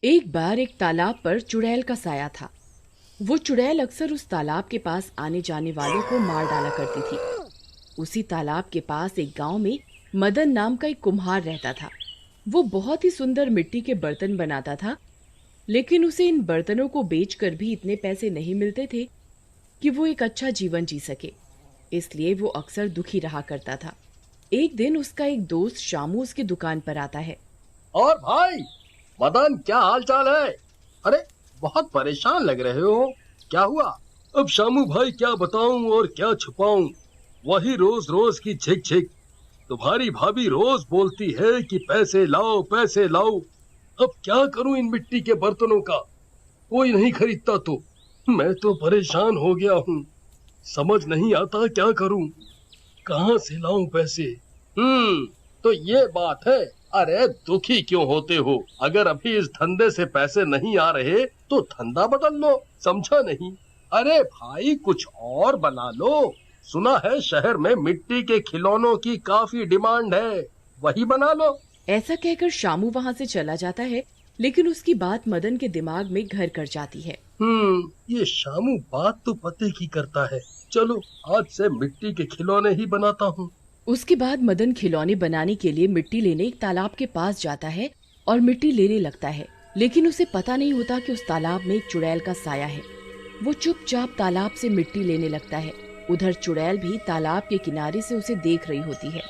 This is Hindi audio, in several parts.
एक बार एक तालाब पर चुड़ैल का साया था। वो चुड़ैल अक्सर उस तालाब के पास आने जाने वालों को मार डाला करती थी। उसी तालाब के पास एक गांव में मदन नाम का एक कुम्हार रहता था। वो बहुत ही सुंदर मिट्टी के बर्तन बनाता था, लेकिन उसे इन बर्तनों को बेचकर भी इतने पैसे नहीं मिलते थे कि वो एक अच्छा जीवन जी सके। इसलिए वो अक्सर दुखी रहा करता था। एक दिन उसका एक दोस्त शामू उसकी दुकान पर आता है। और भाई मदन, क्या हाल चाल है? अरे, बहुत परेशान लग रहे हो, क्या हुआ? अब शामू भाई, क्या बताऊं और क्या छुपाऊं, वही रोज रोज की झिक झिक। तुम्हारी भाभी रोज बोलती है कि पैसे लाओ पैसे लाओ। अब क्या करूं इन मिट्टी के बर्तनों का, कोई नहीं खरीदता तो मैं तो परेशान हो गया हूँ। समझ नहीं आता क्या करूं, कहाँ से लाऊं पैसे। तो ये बात है। अरे, दुखी क्यों होते हो? अगर अभी इस धंधे से पैसे नहीं आ रहे तो धंधा बदल लो, समझा नहीं? अरे भाई, कुछ और बना लो। सुना है शहर में मिट्टी के खिलौनों की काफी डिमांड है, वही बना लो। ऐसा कहकर शामू वहां से चला जाता है, लेकिन उसकी बात मदन के दिमाग में घर कर जाती है। ये शामू बात तो पते की करता है। चलो, आज से मिट्टी के खिलौने ही बनाता हूँ। उसके बाद मदन खिलौने बनाने के लिए मिट्टी लेने एक तालाब के पास जाता है और मिट्टी लेने लगता है, लेकिन उसे पता नहीं होता कि उस तालाब में एक चुड़ैल का साया है। वो चुपचाप तालाब से मिट्टी लेने लगता है। उधर चुड़ैल भी तालाब के किनारे से उसे देख रही होती है।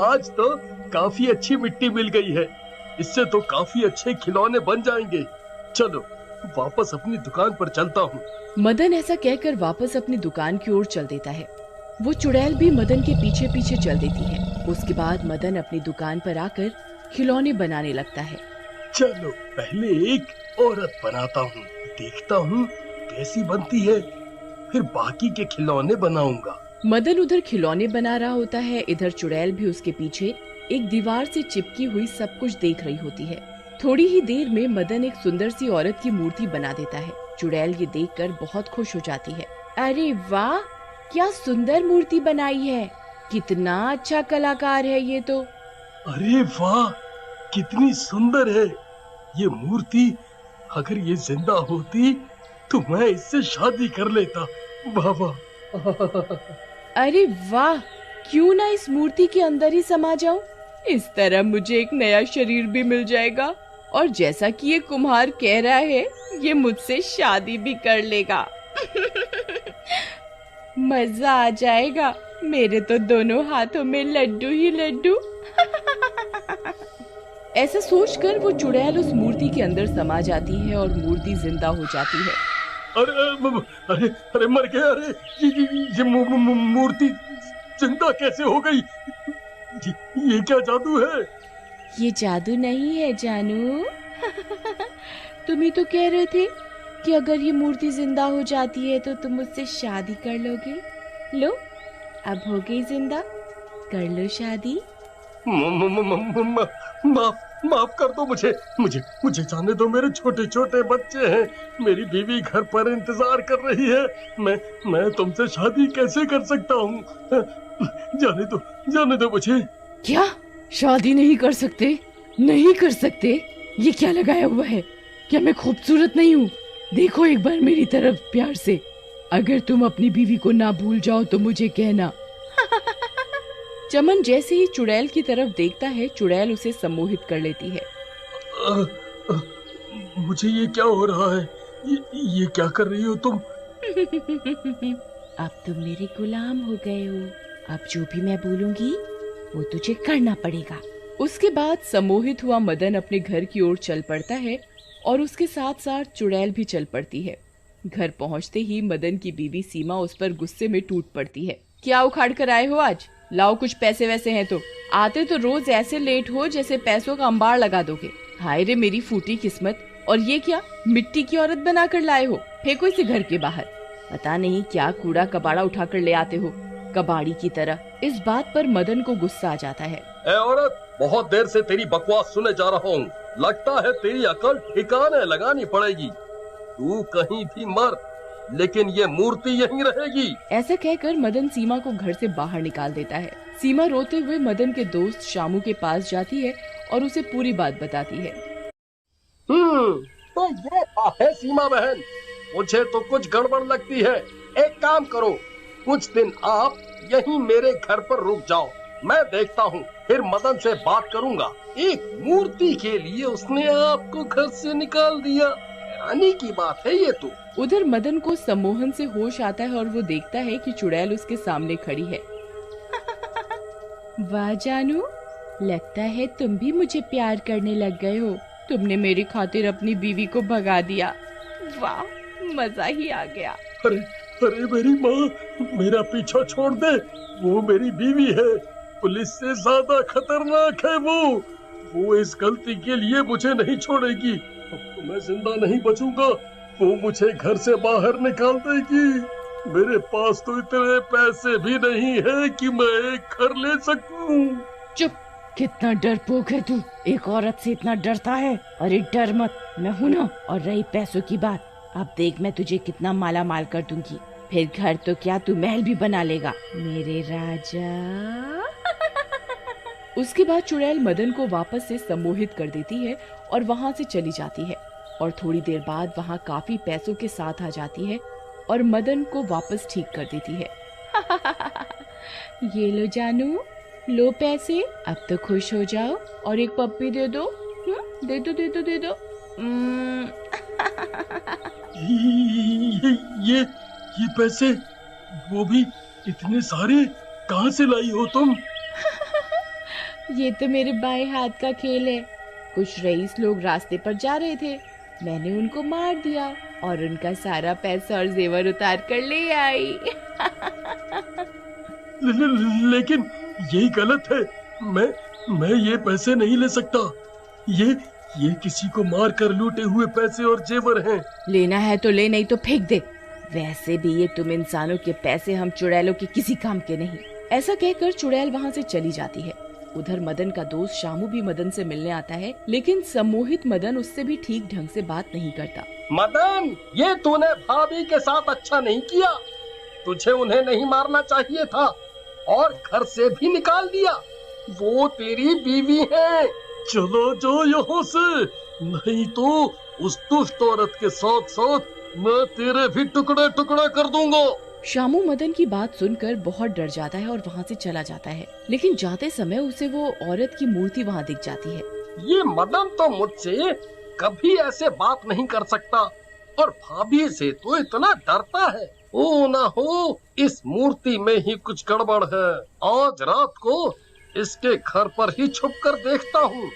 आज तो काफी अच्छी मिट्टी मिल गई है, इससे तो काफी अच्छे खिलौने बन जाएंगे। चलो, वापस अपनी दुकान पर चलता हूँ। मदन ऐसा कहकर वापस अपनी दुकान की ओर चल देता है। वो चुड़ैल भी मदन के पीछे पीछे चल देती है। उसके बाद मदन अपनी दुकान पर आकर खिलौने बनाने लगता है। चलो, पहले एक औरत बनाता हूँ, देखता हूँ कैसी बनती है, फिर बाकी के खिलौने बनाऊंगा। मदन उधर खिलौने बना रहा होता है, इधर चुड़ैल भी उसके पीछे एक दीवार से चिपकी हुई सब कुछ देख रही होती है। थोड़ी ही देर में मदन एक सुंदर सी औरत की मूर्ति बना देता है। चुड़ैल ये देखकर बहुत खुश हो जाती है। अरे वाह, क्या सुंदर मूर्ति बनाई है, कितना अच्छा कलाकार है ये तो। अरे वाह, कितनी सुंदर है ये मूर्ति। अगर ये जिंदा होती तो मैं इससे शादी कर लेता। वाह वाह। अरे वाह, क्यों ना इस मूर्ति के अंदर ही समा जाऊं। इस तरह मुझे एक नया शरीर भी मिल जाएगा, और जैसा कि ये कुम्हार कह रहा है, ये मुझसे शादी भी कर लेगा। मजा आ जाएगा, मेरे तो दोनों हाथों में लड्डू ही लड्डू। ऐसा सोचकर वो चुड़ैल उस मूर्ति के अंदर समा जाती है और मूर्ति जिंदा हो जाती है। अरे अरे अरे, मर गया। अरे, ये मूर्ति जिंदा कैसे हो गई? ये क्या जादू है? ये जादू नहीं है जानू। तुम ही तो कह रहे थे कि अगर ये मूर्ति जिंदा हो जाती है तो तुम मुझसे शादी कर लोगे। लो, अब हो गई जिंदा, कर लो शादी। माफ कर दो मुझे मुझे मुझे जाने दो। मेरे छोटे छोटे बच्चे हैं, मेरी बीवी घर पर इंतजार कर रही है। मैं तुमसे शादी कैसे कर सकता हूँ? जाने दो मुझे। क्या, शादी नहीं कर सकते? नहीं कर सकते? ये क्या लगाया हुआ है? क्या मैं खूबसूरत नहीं हूँ? देखो एक बार मेरी तरफ प्यार से। अगर तुम अपनी बीवी को ना भूल जाओ तो मुझे कहना। चमन जैसे ही चुड़ैल की तरफ देखता है, चुड़ैल उसे सम्मोहित कर लेती है। मुझे ये क्या हो रहा है? ये क्या कर रही हो तुम? अब तुम मेरे गुलाम हो गए हो। अब जो भी मैं बोलूंगी वो तुझे करना पड़ेगा। उसके बाद सम्मोहित हुआ मदन अपने घर की ओर चल पड़ता है और उसके साथ साथ चुड़ैल भी चल पड़ती है। घर पहुंचते ही मदन की बीवी सीमा उस पर गुस्से में टूट पड़ती है। क्या उखाड़ कर आए हो आज? लाओ कुछ पैसे वैसे हैं तो। आते तो रोज ऐसे लेट हो जैसे पैसों का अंबार लगा दोगे। हाय रे मेरी फूटी किस्मत। और ये क्या, मिट्टी की औरत बना कर लाए हो? फेंको इसे घर के बाहर। पता नहीं क्या कूड़ा कबाड़ा उठा कर ले आते हो, कबाड़ी की तरह। इस बात पर मदन को गुस्सा आ जाता है। ए औरत, बहुत देर से तेरी बकवास सुने जा रहा हूँ। लगता है तेरी अकल ठिकाने लगानी पड़ेगी। तू कहीं भी मर, लेकिन ये मूर्ति यहीं रहेगी। ऐसा कहकर मदन सीमा को घर से बाहर निकाल देता है। सीमा रोते हुए मदन के दोस्त शामू के पास जाती है और उसे पूरी बात बताती है। तो ये बात है सीमा बहन, मुझे तो कुछ गड़बड़ लगती है। एक काम करो, कुछ दिन आप यहीं मेरे घर पर रुक जाओ, मैं देखता हूँ, फिर मदन से बात करूँगा। एक मूर्ति के लिए उसने आपको घर से निकाल दिया, हैरानी की बात है ये तो। उधर मदन को सम्मोहन से होश आता है और वो देखता है कि चुड़ैल उसके सामने खड़ी है। वाह जानू, लगता है तुम भी मुझे प्यार करने लग गए हो। तुमने मेरी खातिर अपनी बीवी को भगा दिया। वाह, मजा ही आ गया। अरे अरे मेरी माँ, मेरा पीछा छोड़ दे, वो मेरी बीवी है, पुलिस से ज्यादा खतरनाक है वो इस गलती के लिए मुझे नहीं छोड़ेगी। तो मैं जिंदा नहीं बचूंगा, वो मुझे घर से बाहर निकाल देगी। मेरे पास तो इतने पैसे भी नहीं है कि मैं एक घर ले सकूं। चुप, कितना डरपोक है तू, एक औरत से इतना डरता है। अरे डर मत, मैं हूं ना। और रही पैसों की बात, अब देख मैं तुझे कितना माला माल कर दूंगी, फिर घर तो क्या तू महल भी बना लेगा मेरे राजा। उसके बाद चुड़ैल मदन को वापस से सम्मोहित कर देती है और वहाँ से चली जाती है। और थोड़ी देर बाद वहाँ काफी पैसों के साथ आ जाती है और मदन को वापस ठीक कर देती है। ये लो जानू, लो पैसे, अब तो खुश हो जाओ और एक पप्पी दे दो। दे दो दे दो दे दो। ये पैसे, वो भी इतने सारे, कहाँ से लाई हो तुम? ये तो मेरे बाएं हाथ का खेल है। कुछ रईस लोग रास्ते पर जा रहे थे, मैंने उनको मार दिया और उनका सारा पैसा और जेवर उतार कर ले आई। लेकिन ये गलत है, मैं ये पैसे नहीं ले सकता। ये किसी को मार कर लूटे हुए पैसे और जेवर हैं। लेना है तो ले, नहीं तो फेंक दे। वैसे भी ये तुम इंसानों के पैसे हम चुड़ैलों के किसी काम के नहीं। ऐसा कहकर चुड़ैल वहाँ से चली जाती है। उधर मदन का दोस्त शामू भी मदन से मिलने आता है, लेकिन सम्मोहित मदन उससे भी ठीक ढंग से बात नहीं करता। मदन, ये तूने भाभी के साथ अच्छा नहीं किया, तुझे उन्हें नहीं मारना चाहिए था और घर से भी निकाल दिया। वो तेरी बीवी है। चलो जाओ यहाँ से, नहीं तो उस दुष्ट औरत के साथ साथ मैं तेरे भी टुकड़े टुकड़े कर दूंगा। शामू मदन की बात सुनकर बहुत डर जाता है और वहाँ से चला जाता है, लेकिन जाते समय उसे वो औरत की मूर्ति वहाँ दिख जाती है। ये मदन तो मुझसे कभी ऐसे बात नहीं कर सकता और भाभी से तो इतना डरता है। ओ ना हो इस मूर्ति में ही कुछ गड़बड़ है। आज रात को इसके घर पर ही छुप कर देखता हूँ।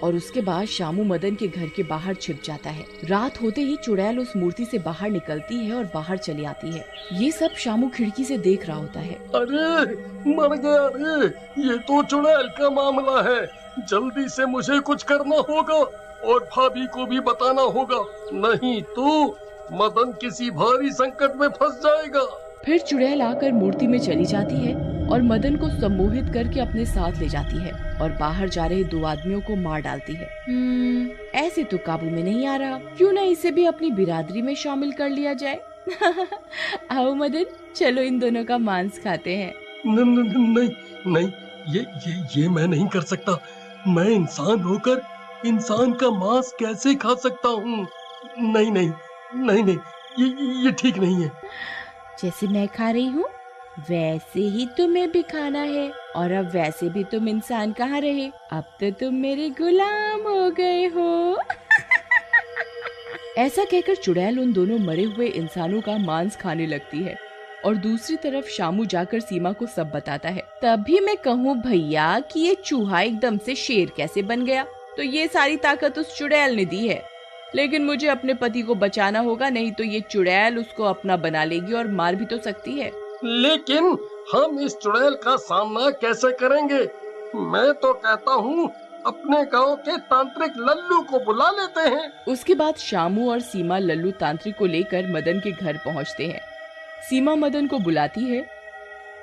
और उसके बाद शामू मदन के घर के बाहर छिप जाता है। रात होते ही चुड़ैल उस मूर्ति से बाहर निकलती है और बाहर चली आती है। ये सब शामू खिड़की से देख रहा होता है। अरे मर गया रे, ये तो चुड़ैल का मामला है। जल्दी से मुझे कुछ करना होगा और भाभी को भी बताना होगा, नहीं तो मदन किसी भारी संकट में फंस जाएगा। फिर चुड़ैल आकर मूर्ति में चली जाती है और मदन को सम्मोहित करके अपने साथ ले जाती है और बाहर जा रहे दो आदमियों को मार डालती है। ऐसे तो काबू में नहीं आ रहा, क्यों ना इसे भी अपनी बिरादरी में शामिल कर लिया जाए। आओ मदन, चलो इन दोनों का मांस खाते हैं। नहीं, ये मैं नहीं कर सकता। मैं इंसान होकर इंसान का मांस कैसे खा सकता हूँ? नहीं, ये ठीक नहीं है। जैसे मैं खा रही हूँ वैसे ही तुम्हें भी खाना है, और अब वैसे भी तुम इंसान कहाँ रहे, अब तो तुम मेरे गुलाम हो गए हो। ऐसा कहकर चुड़ैल उन दोनों मरे हुए इंसानों का मांस खाने लगती है और दूसरी तरफ शामू जाकर सीमा को सब बताता है। तभी मैं कहूँ भैया कि ये चूहा एकदम से शेर कैसे बन गया, तो ये सारी ताकत उस चुड़ैल ने दी है। लेकिन मुझे अपने पति को बचाना होगा, नहीं तो ये चुड़ैल उसको अपना बना लेगी और मार भी तो सकती है। लेकिन हम इस चुड़ैल का सामना कैसे करेंगे? मैं तो कहता हूँ अपने गांव के तांत्रिक लल्लू को बुला लेते हैं। उसके बाद शामू और सीमा लल्लू तांत्रिक को लेकर मदन के घर पहुँचते हैं। सीमा मदन को बुलाती है,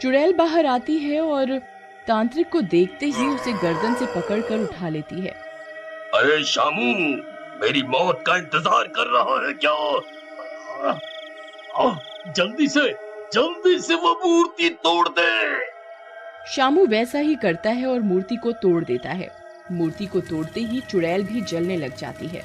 चुड़ैल बाहर आती है और तांत्रिक को देखते ही उसे गर्दन से पकड़कर उठा लेती है। अरे शामू, मेरी मौत का इंतजार कर रहा है क्या? जल्दी से वो मूर्ति तोड़ दे। शामू वैसा ही करता है और मूर्ति को तोड़ देता है। मूर्ति को तोड़ते ही चुड़ैल भी जलने लग जाती है।